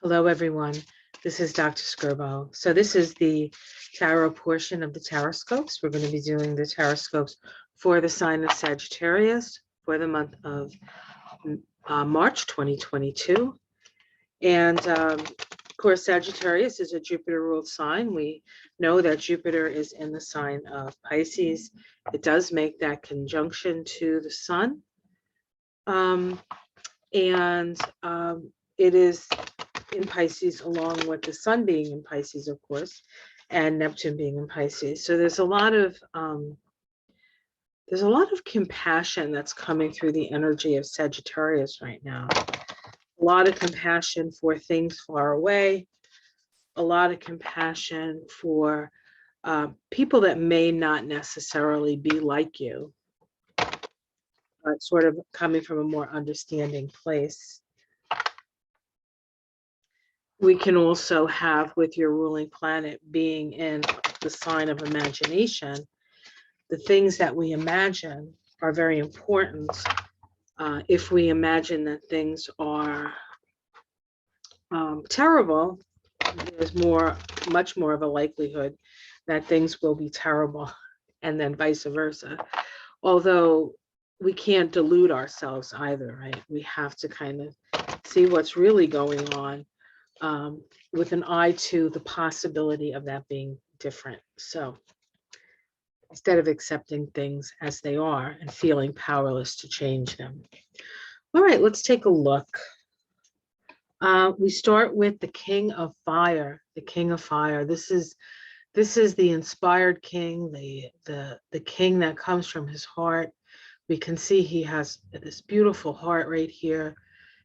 Hello, everyone. This is Dr. Skirbo. So this is the tarot portion of the tarot scopes. We're going to be doing the tarot scopes for the sign of Sagittarius for the month of March 2022. And of course, Sagittarius is a Jupiter-ruled sign. We know that Jupiter is in the sign of Pisces. It does make that conjunction to the sun. It is in Pisces along with the sun being in Pisces, of course, and Neptune being in Pisces. So there's a lot of compassion that's coming through the energy of Sagittarius right now. A lot of compassion for things far away, a lot of compassion for people that may not necessarily be like you, but sort of coming from a more understanding place. We can also have, with your ruling planet being in the sign of imagination, the things that we imagine are very important. If we imagine that things are terrible, there's much more of a likelihood that things will be terrible, and then vice versa. Although we can't delude ourselves either, right? We have to kind of see what's really going on with an eye to the possibility of that being different. So instead of accepting things as they are and feeling powerless to change them. All right, let's take a look. We start with the King of Fire. The King of Fire. This is the inspired king, the king that comes from his heart. We can see he has this beautiful heart right here,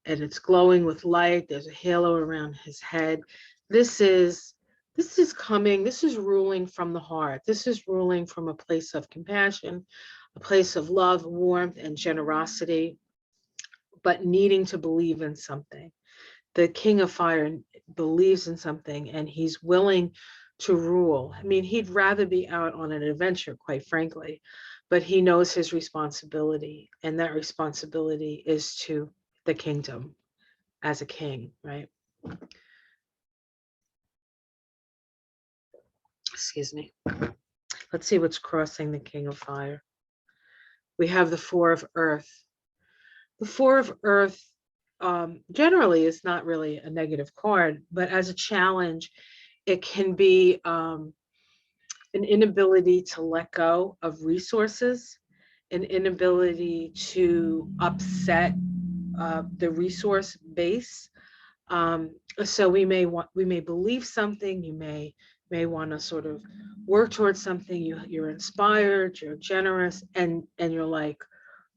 and it's glowing with light. There's a halo around his head. This is ruling from the heart. This is ruling from a place of compassion, a place of love, warmth, and generosity, but needing to believe in something. The King of Fire believes in something, and he's willing to rule. I mean, he'd rather be out on an adventure, quite frankly, but he knows his responsibility, and that responsibility is to the kingdom as a king, right? Excuse me. Let's see what's crossing the King of Fire. We have the Four of Earth. The Four of Earth generally is not really a negative card, but as a challenge, it can be an inability to let go of resources, an inability to upset the resource base. So we may believe something. You may want to sort of work towards something. You're inspired. You're generous, and you're like,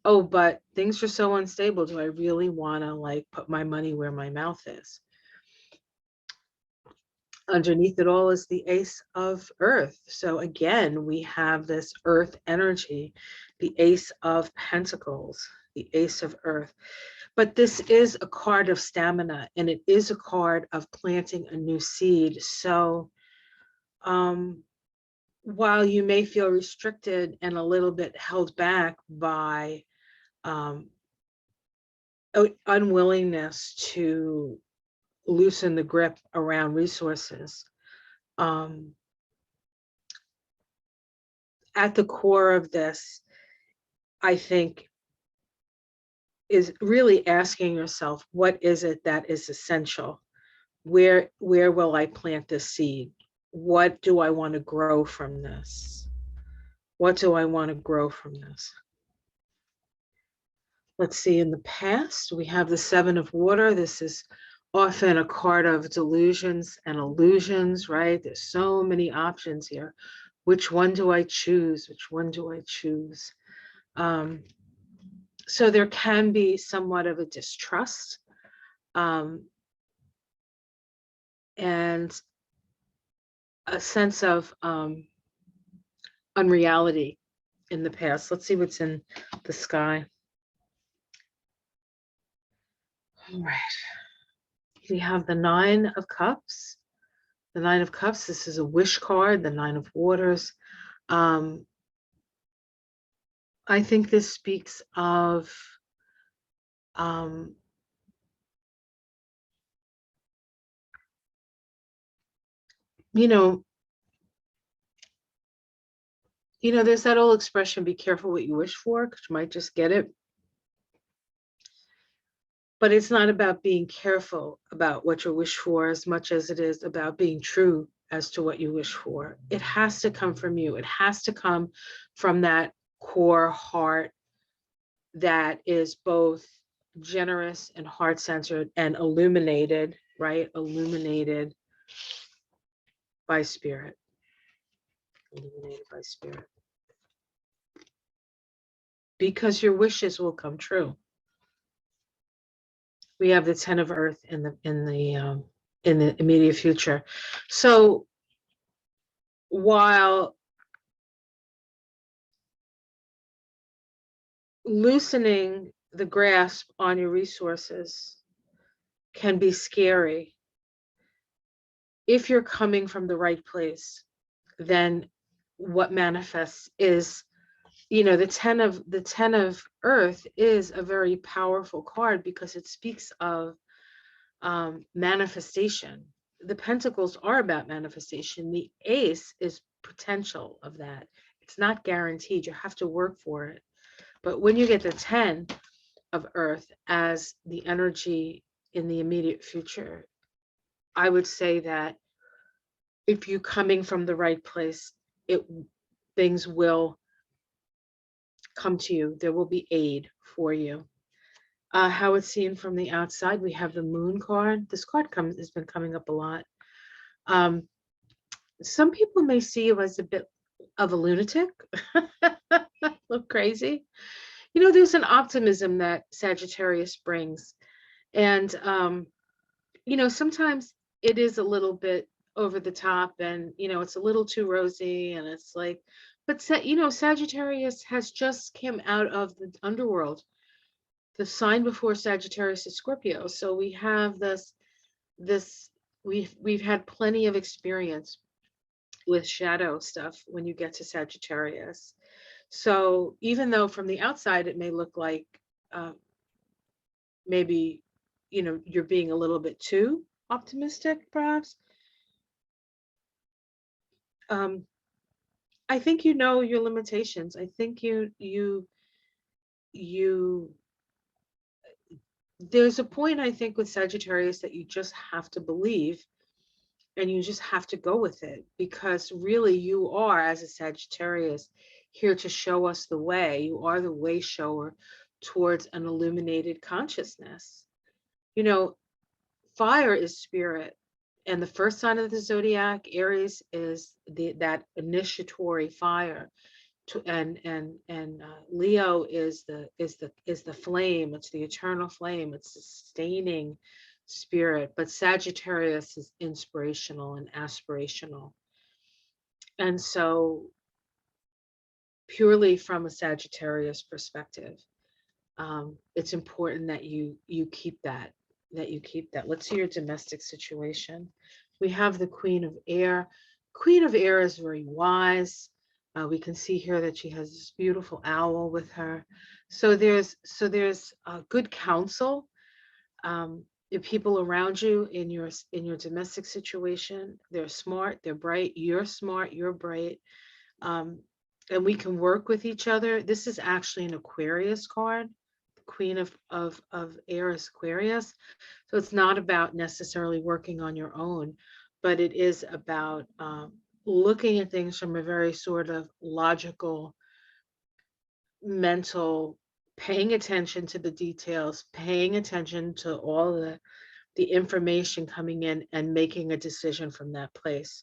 oh, but things are so unstable. Do I really want to like put my money where my mouth is? Underneath it all is the Ace of Earth. So again, we have this earth energy, the Ace of Pentacles, the Ace of Earth. But this is a card of stamina, and it is a card of planting a new seed. So while you may feel restricted and a little bit held back by unwillingness to loosen the grip around resources, at the core of this, I think, is really asking yourself, what is it that is essential? Where will I plant this seed? What do I want to grow from this? What do I want to grow from this? Let's see, in the past, we have the Seven of Water. This is often a card of delusions and illusions, right? There's so many options here. Which one do I choose? Which one do I choose? So there can be somewhat of a distrust and a sense of unreality in the past. Let's see what's in the sky. All right. We have the Nine of Cups. The Nine of Cups, this is a wish card, the Nine of Waters. I think this speaks of you know, there's that old expression, be careful what you wish for, because you might just get it. But it's not about being careful about what you wish for as much as it is about being true as to what you wish for. It has to come from you. It has to come from that core heart that is both generous and heart-centered and illuminated, right? Illuminated by spirit. Illuminated by spirit. Because your wishes will come true. We have the 10 of earth in the immediate future. So while loosening the grasp on your resources can be scary, if you're coming from the right place, then what manifests is, the 10 of earth is a very powerful card because it speaks of manifestation. The pentacles are about manifestation. The ace is potential of that. It's not guaranteed. You have to work for it. But when you get the 10 of earth as the energy in the immediate future, I would say that if you're coming from the right place, things will come to you. There will be aid for you. How it's seen from the outside, we have the moon card. This card has been coming up a lot. Some people may see you as a bit of a lunatic, look crazy. There's an optimism that Sagittarius brings. And, sometimes it is a little bit over the top and, it's a little too rosy and it's like, but, Sagittarius has just come out of the underworld. The sign before Sagittarius is Scorpio. So we have we've had plenty of experience with shadow stuff when you get to Sagittarius. So even though from the outside it may look like maybe you're being a little bit too optimistic, perhaps, I think your limitations. I think you there's a point, I think, with Sagittarius that you just have to believe and you just have to go with it, because really you are, as a Sagittarius, here to show us the way. You are the way shower towards an illuminated consciousness. Fire is spirit, and the first sign of the zodiac, Aries, is that initiatory fire. And Leo is the flame. It's the eternal flame. It's sustaining spirit. But Sagittarius is inspirational and aspirational. And so, purely from a Sagittarius perspective, it's important that you keep that. Let's see your domestic situation. We have the Queen of Air. Queen of Air is very wise. We can see here that she has this beautiful owl with her. So there's good counsel. The people around you in your domestic situation, they're smart, they're bright. You're smart, you're bright, and we can work with each other. This is actually an Aquarius card. The Queen of Air is Aquarius. So it's not about necessarily working on your own, but it is about looking at things from a very sort of logical, mental, paying attention to the details, paying attention to all the information coming in and making a decision from that place.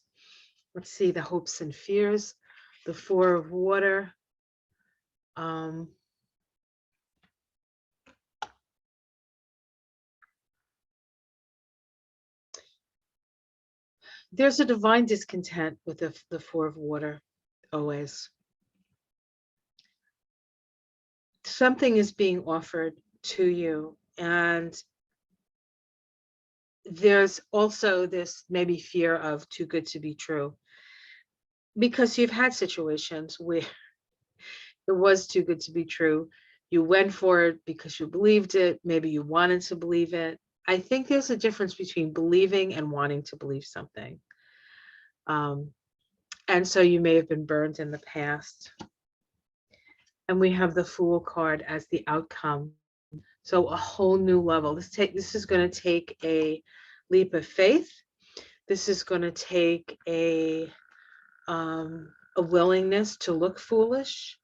Let's see the hopes and fears. The Four of Water. There's a divine discontent with the Four of Water, always. Something is being offered to you, and there's also this maybe fear of too good to be true, because you've had situations where it was too good to be true. You went for it because you believed it. Maybe you wanted to believe it. I think there's a difference between believing and wanting to believe something. And so you may have been burned in the past. And we have the Fool card as the outcome. So a whole new level. This is going to take a leap of faith. This is going to take a willingness to look foolish.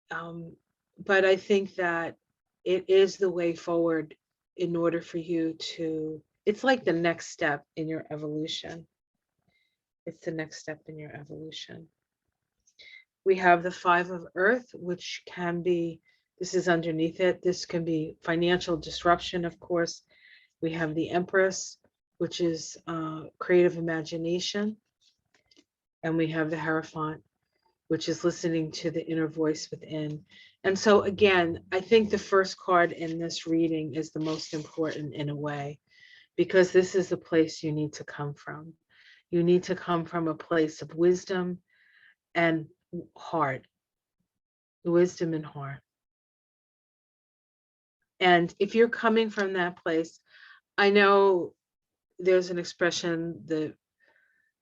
But I think that it is the way forward in order for you to, it's like the next step in your evolution. It's the next step in your evolution. We have the Five of Earth, which can be, this is underneath it. This can be financial disruption, of course. We have the Empress, which is creative imagination. And we have the Hierophant, which is listening to the inner voice within. And so again, I think the first card in this reading is the most important in a way, because this is the place you need to come from. You need to come from a place of wisdom and heart. Wisdom and heart. And if you're coming from that place, I know there's an expression, the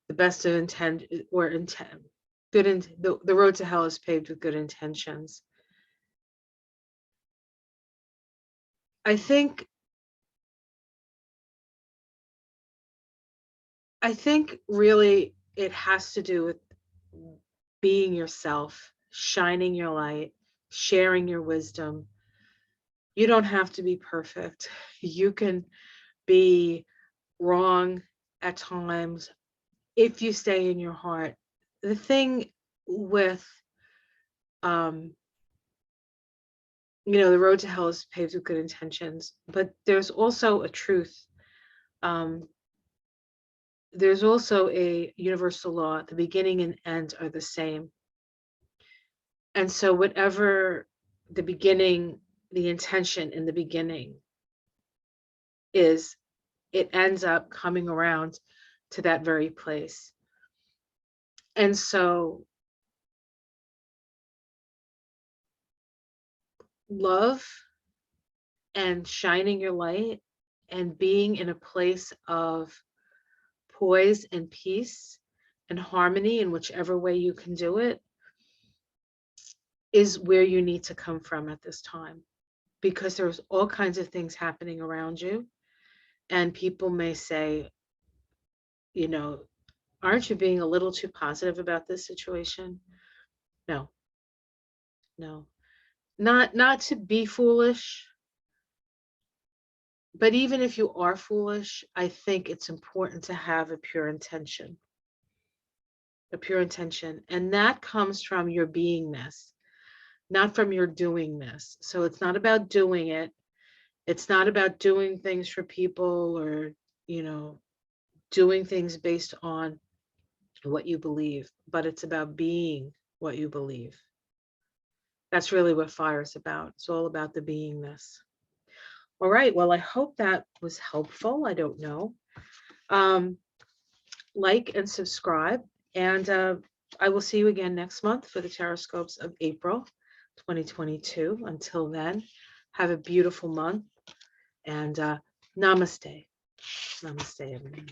best of intent or intent, good in the road to hell is paved with good intentions. I think really it has to do with being yourself, shining your light, sharing your wisdom. You don't have to be perfect. You can be wrong at times if you stay in your heart. The thing with the road to hell is paved with good intentions, but there's also a truth. There's also a universal law. The beginning and end are the same. And so whatever the beginning, the intention in the beginning is, it ends up coming around to that very place. And so love and shining your light and being in a place of poise and peace and harmony in whichever way you can do it is where you need to come from at this time, because there's all kinds of things happening around you, and people may say, aren't you being a little too positive about this situation? No, not to be foolish, but even if you are foolish, I think it's important to have a pure intention, and that comes from your beingness, not from your doingness. So it's not about doing it. It's not about doing things for people or, doing things based on what you believe, but it's about being what you believe. That's really what fire is about. It's all about the beingness. All right. Well, I hope that was helpful. I don't know. Like and subscribe. And I will see you again next month for the Taroscopes of April 2022. Until then, have a beautiful month. And namaste. Namaste, everyone.